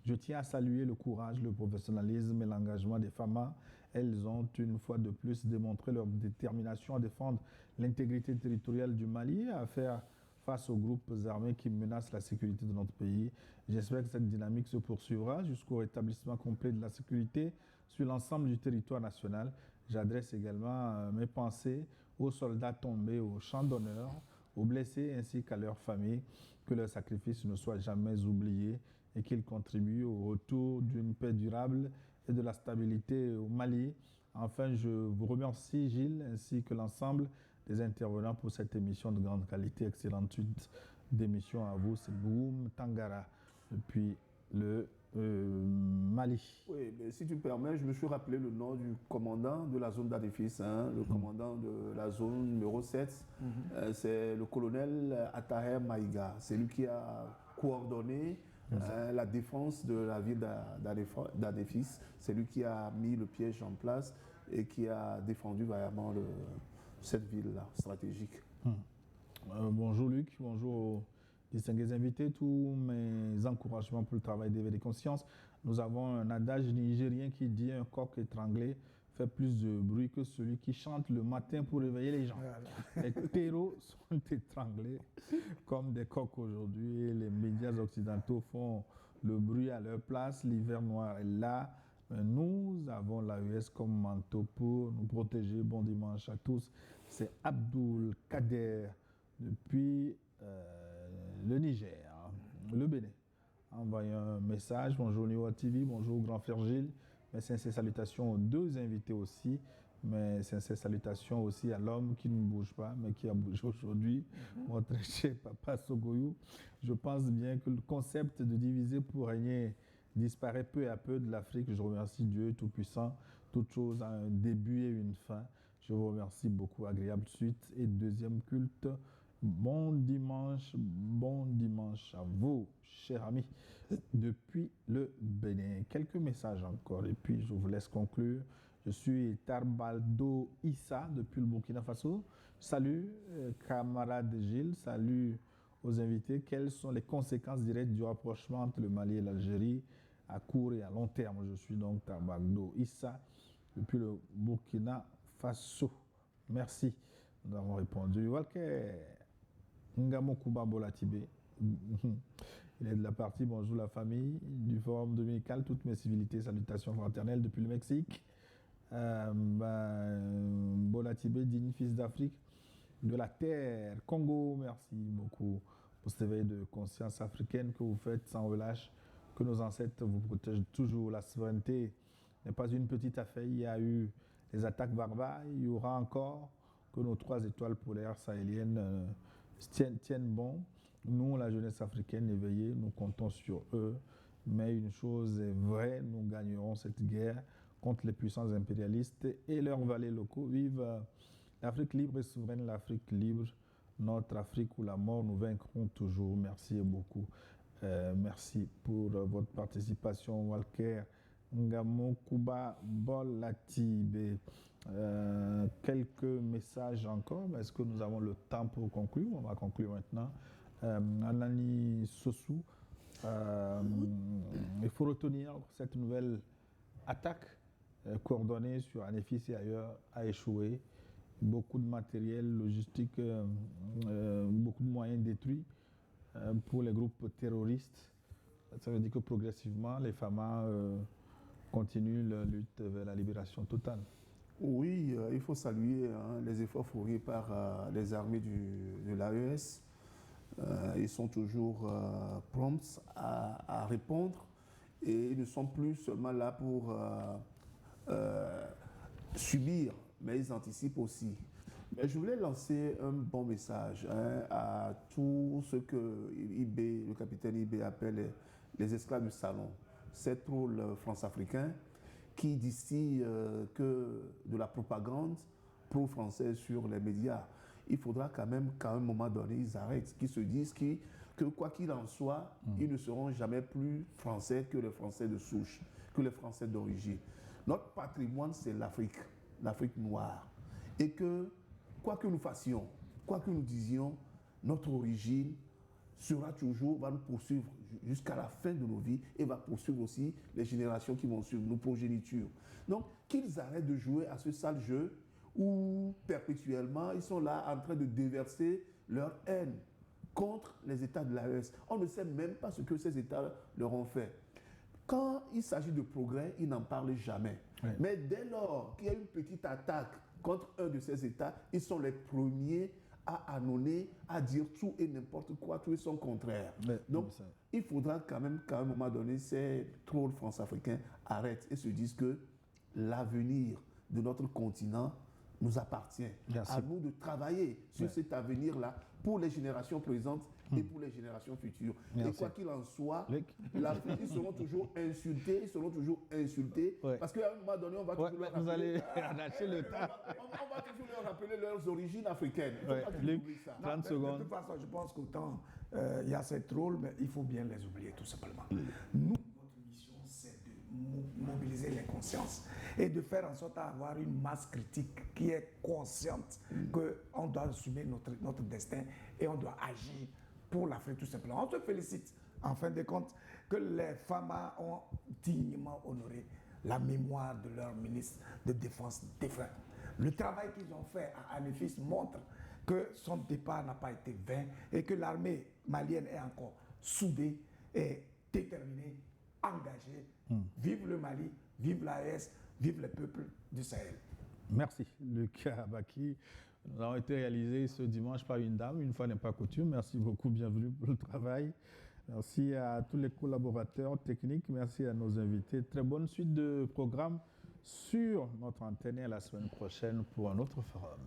Je tiens à saluer le courage, le professionnalisme et l'engagement des femmes. Elles ont une fois de plus démontré leur détermination à défendre l'intégrité territoriale du Mali et à faire face aux groupes armés qui menacent la sécurité de notre pays. J'espère que cette dynamique se poursuivra jusqu'au rétablissement complet de la sécurité sur l'ensemble du territoire national. J'adresse également mes pensées aux soldats tombés au champ d'honneur, aux blessés ainsi qu'à leurs familles, que leur sacrifice ne soit jamais oublié et qu'ils contribuent au retour d'une paix durable et de la stabilité au Mali. Enfin, je vous remercie Gilles ainsi que l'ensemble des intervenants pour cette émission de grande qualité. Excellente suite d'émission à vous. C'est Boum Tangara depuis le Mali. Oui, mais si tu me permets, je me suis rappelé le nom du commandant de la zone d'Anefis, le commandant de la zone numéro 7. C'est le colonel Ataher Maïga. C'est lui qui a coordonné la défense de la ville d'Anefis. C'est lui qui a mis le piège en place et qui a défendu vaillamment cette ville-là, stratégique. Bonjour Luc, bonjour aux distingués invités, tous mes encouragements pour le travail d'éveil des consciences. Nous avons un adage nigérien qui dit un coq étranglé fait plus de bruit que celui qui chante le matin pour réveiller les gens. Voilà. Les terreaux sont étranglés comme des coqs aujourd'hui et les médias occidentaux font le bruit à leur place. L'hiver noir est là. Nous avons l'AES comme manteau pour nous protéger. Bon dimanche à tous. C'est Abdoul Kader depuis le Niger, le Bénin. Envoyez un message. Bonjour Niwa TV, bonjour Grand Frère Gilles. Mes sincères salutations aux deux invités aussi. Mes sincères salutations aussi à l'homme qui ne bouge pas, mais qui a bougé aujourd'hui, mon très cher Papa Sogoyou. Je pense bien que le concept de diviser pour régner disparaît peu à peu de l'Afrique. Je remercie Dieu Tout-Puissant. Toute chose a un début et une fin. Je vous remercie beaucoup. Agréable suite et deuxième culte. Bon dimanche à vous, chers amis, depuis le Bénin. Quelques messages encore et puis je vous laisse conclure. Je suis Tarbaldo Issa depuis le Burkina Faso. Salut, camarade Gilles. Salut aux invités. Quelles sont les conséquences directes du rapprochement entre le Mali et l'Algérie à court et à long terme? Je suis donc Tarbaldo Issa depuis le Burkina Faso. Merci. Nous avons répondu. Walker Ngamo Kuba Bolatibé. Il est de la partie bonjour la famille du forum dominical. Toutes mes civilités, salutations fraternelles depuis le Mexique. Bolatibé, digne fils d'Afrique, de la terre, Congo. Merci beaucoup pour cet éveil de conscience africaine que vous faites sans relâche, que nos ancêtres vous protègent toujours. La souveraineté n'est pas une petite affaire. Il y a eu des attaques barbares, il y aura encore, que nos 3 étoiles polaires sahéliennes tiennent bon. Nous, la jeunesse africaine éveillée, nous comptons sur eux. Mais une chose est vraie, nous gagnerons cette guerre contre les puissances impérialistes et leurs valets locaux. Vive l'Afrique libre et souveraine, l'Afrique libre, notre Afrique où la mort nous vaincront toujours. Merci beaucoup. Merci pour votre participation, Walker Ngamo Kuba Bolatibé. Quelques messages encore, mais est-ce que nous avons le temps pour conclure? On va conclure maintenant. Anani Sossou, il faut retenir cette nouvelle attaque coordonnée sur Anefis et ailleurs a échoué. Beaucoup de matériel logistique, beaucoup de moyens détruits pour les groupes terroristes. Ça veut dire que progressivement, les FAMA continuent leur lutte vers la libération totale. Oui, il faut saluer les efforts fournis par les armées de l'AES. Ils sont toujours prompts à répondre et ils ne sont plus seulement là pour subir, mais ils anticipent aussi. Mais je voulais lancer un bon message à tous ceux que le capitaine IB appelle les esclaves du salon, ces trolls france-africains qui distillent que de la propagande pro-française sur les médias. Il faudra quand même qu'à un moment donné, ils arrêtent, qu'ils se disent que quoi qu'il en soit, ils ne seront jamais plus français que les Français de souche, que les Français d'origine. Notre patrimoine, c'est l'Afrique, l'Afrique noire. Et que, quoi que nous fassions, quoi que nous disions, notre origine va nous poursuivre jusqu'à la fin de nos vies et va poursuivre aussi les générations qui vont suivre, nos progénitures. Donc, qu'ils arrêtent de jouer à ce sale jeu où perpétuellement ils sont là en train de déverser leur haine contre les États de l'AES. On ne sait même pas ce que ces États leur ont fait. Quand il s'agit de progrès, ils n'en parlent jamais. Oui. Mais dès lors qu'il y a une petite attaque contre un de ces États, ils sont les premiers à annoncer, à dire tout et n'importe quoi, tout et son contraire. Donc, il faudra quand même qu'à un moment donné, ces trolls france-africains arrêtent et se disent que l'avenir de notre continent nous appartient. Merci. À nous de travailler sur cet avenir-là pour les générations présentes et pour les générations futures. Merci. Et quoi qu'il en soit, l'Afrique, ils seront toujours insultés, parce qu'à un moment donné, on va toujours leur rappeler... Vous allez arracher le temps. On va toujours leur rappeler leurs origines africaines. Luc, 30 secondes. De toute façon, je pense qu'autant il y a ces trolls, mais il faut bien les oublier, tout simplement. Nous, notre mission, c'est de mobiliser les consciences et de faire en sorte d'avoir une masse critique qui est consciente qu'on doit assumer notre destin et on doit agir pour l'Afrique tout simplement. On se félicite, en fin de compte, que les FAMA ont dignement honoré la mémoire de leur ministre de Défense défunt. Le travail qu'ils ont fait à Anefis montre que son départ n'a pas été vain et que l'armée malienne est encore soudée et déterminée, engagée. Vive le Mali, vive l'AES, vive les peuples du Sahel. Merci, Luc Abaki. Nous avons été réalisés ce dimanche par une dame, une fois n'est pas coutume. Merci beaucoup, bienvenue pour le travail. Merci à tous les collaborateurs techniques, merci à nos invités. Très bonne suite de programme sur notre antenne et à la semaine prochaine pour un autre forum.